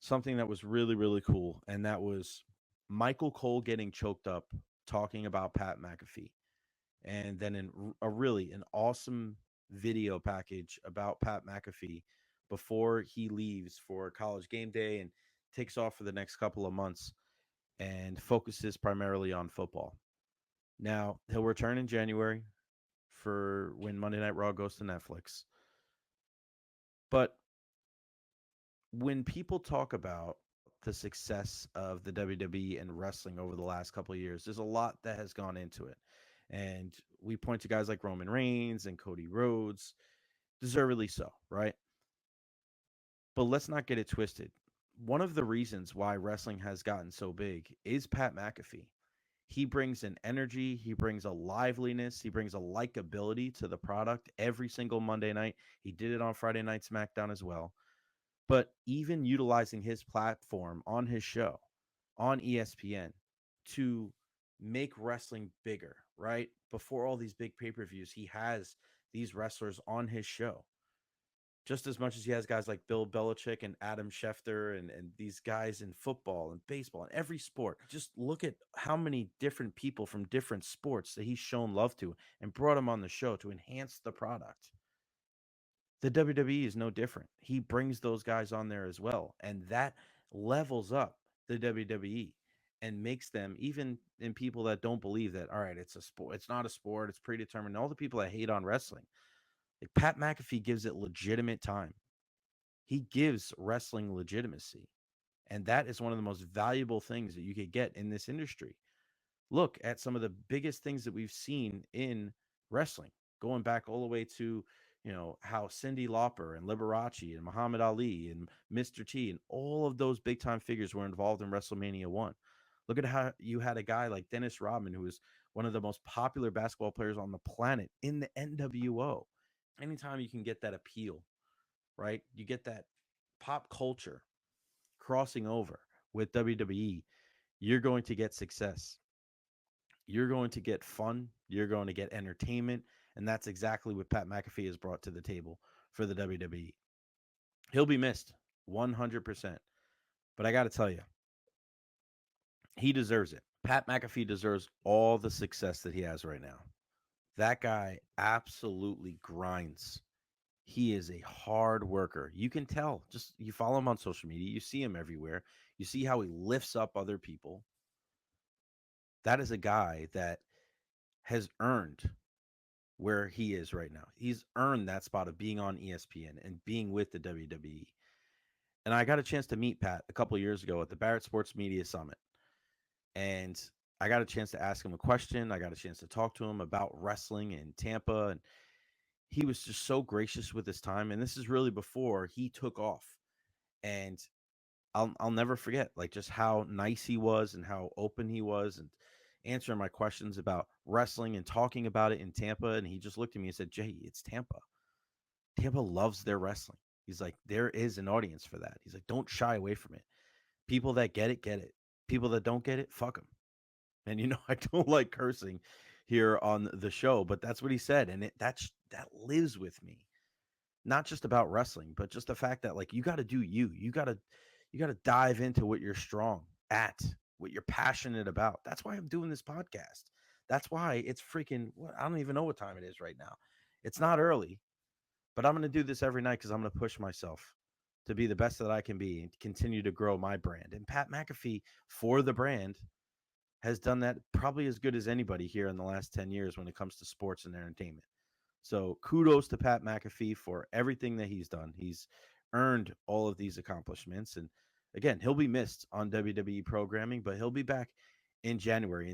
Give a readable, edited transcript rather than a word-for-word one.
something that was really, really cool. And that was Michael Cole getting choked up talking about Pat McAfee. And then a really an awesome video package about Pat McAfee before he leaves for college game day and takes off for the next couple of months and focuses primarily on football. Now, he'll return in January for when Monday Night Raw goes to Netflix. But when people talk about the success of the WWE and wrestling over the last couple of years, there's a lot that has gone into it. And we point to guys like Roman Reigns and Cody Rhodes, deservedly so, right? But let's not get it twisted. One of the reasons why wrestling has gotten so big is Pat McAfee. He brings an energy, he brings a liveliness, he brings a likability to the product every single Monday night. He did it on Friday Night SmackDown as well. But even utilizing his platform on his show on ESPN to make wrestling bigger, right? Before all these big pay-per-views, he has these wrestlers on his show just as much as he has guys like Bill Belichick and Adam Schefter and these guys in football and baseball and every sport. Just look at how many different people from different sports that he's shown love to and brought him on the show to enhance the product. The WWE is no different. He brings those guys on there as well. And that levels up the WWE and makes them, even in people that don't believe that, all right, it's a sport, it's not a sport, it's predetermined. All the people that hate on wrestling, like Pat McAfee gives it legitimate time. He gives wrestling legitimacy. And that is one of the most valuable things that you could get in this industry. Look at some of the biggest things that we've seen in wrestling, going back all the way to, how Cyndi Lauper and Liberace and Muhammad Ali and Mr. T and all of those big time figures were involved in WrestleMania 1. Look at how you had a guy like Dennis Rodman, who was one of the most popular basketball players on the planet in the NWO. Anytime you can get that appeal, right? You get that pop culture crossing over with WWE, you're going to get success. You're going to get fun. You're going to get entertainment. And that's exactly what Pat McAfee has brought to the table for the WWE. He'll be missed 100%. But I got to tell you, he deserves it. Pat McAfee deserves all the success that he has right now. That guy absolutely grinds. He is a hard worker. You can tell. Just you follow him on social media, you see him everywhere. You see how he lifts up other people. That is a guy that has earned where he is right now. He's earned that spot of being on ESPN and being with the WWE. And I got a chance to meet Pat a couple of years ago at the Barrett Sports Media Summit. And I got a chance to ask him a question. I got a chance to talk to him about wrestling in Tampa. And he was just so gracious with his time. And this is really before he took off. And I'll never forget like just how nice he was and how open he was and answering my questions about wrestling and talking about it in Tampa. And he just looked at me and said, Jay, it's Tampa. Tampa loves their wrestling. He's like, there is an audience for that. He's like, don't shy away from it. People that get it, get it. People that don't get it, fuck them. And I don't like cursing here on the show, but that's what he said, and that lives with me. Not just about wrestling, but just the fact that like you got to do you. You got to dive into what you're strong at, what you're passionate about. That's why I'm doing this podcast. That's why it's freaking I don't even know what time it is right now. It's not early, but I'm going to do this every night cuz I'm going to push myself to be the best that I can be and continue to grow my brand. And Pat McAfee for the brand has done that probably as good as anybody here in the last 10 years when it comes to sports and entertainment. So kudos to Pat McAfee for everything that he's done. He's earned all of these accomplishments. And again, he'll be missed on WWE programming, but he'll be back in January.